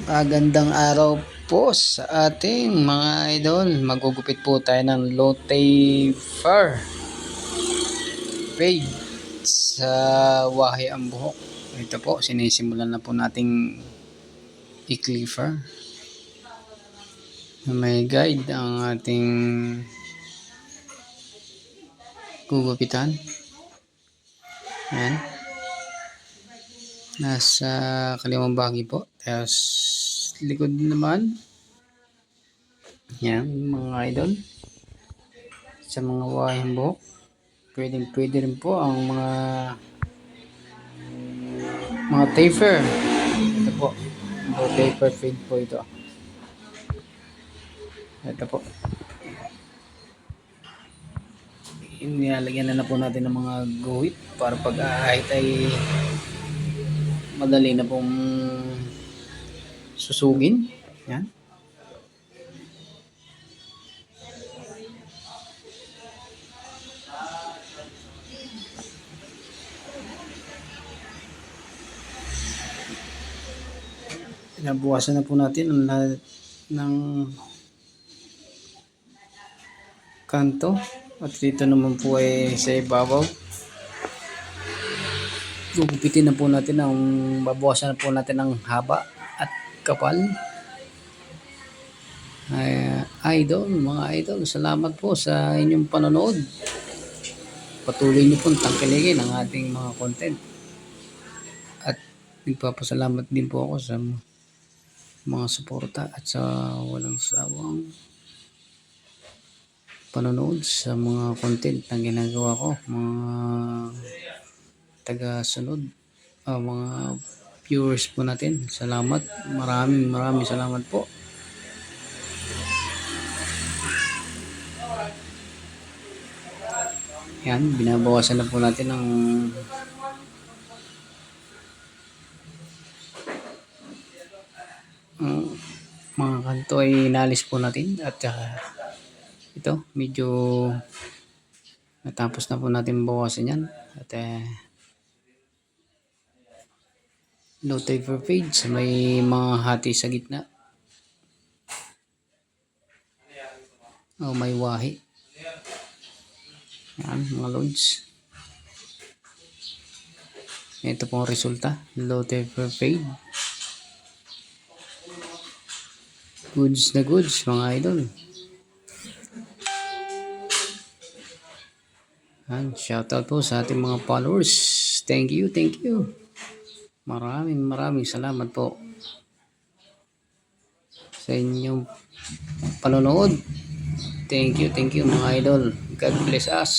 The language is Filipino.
Magandang araw po sa ating mga idol. Magugupit po tayo ng Lotte Fur fade sa wahi ang buhok. Ito po, sinisimulan na po nating i-clipper. May guide ang ating gugupitan. Ayan. Nasa kaliwang bahagi po. Tapos likod naman. Yan mga idol. Sa mga wahing buhok. Pwede rin po ang mga taper. Ito po. Taper fade po ito. Ito po. Nilalagyan na po natin ng mga guhit para pag-ahit ay madali na pong susugin. Yan. Nabukasan na po natin ang lahat ng kanto at dito naman po ay sa ibabaw. Gugupitin na po natin babawasan na po natin ang haba at kapal. Mga idol, salamat po sa inyong panonood. Patuloy niyo pong tangkilikin ang ating mga content. At nagpapasalamat din po ako sa mga suporta at sa walang sawang panonood sa mga content na ginagawa ko, mga taga-sunod, mga viewers po natin. Salamat, maraming salamat po. Yan, binabawasan na po natin ang mga kanto ay inalis po natin at ito medyo natapos na po natin bawasan yan at low taper fade sa may mga hati sa gitna may wahi. Yan mga loads. Ito po ang resulta, low taper fade. Goods na goods mga idol. And shoutout po sa ating mga followers. Thank you. Maraming salamat po sa inyong panonood. Thank you mga idol. God bless us.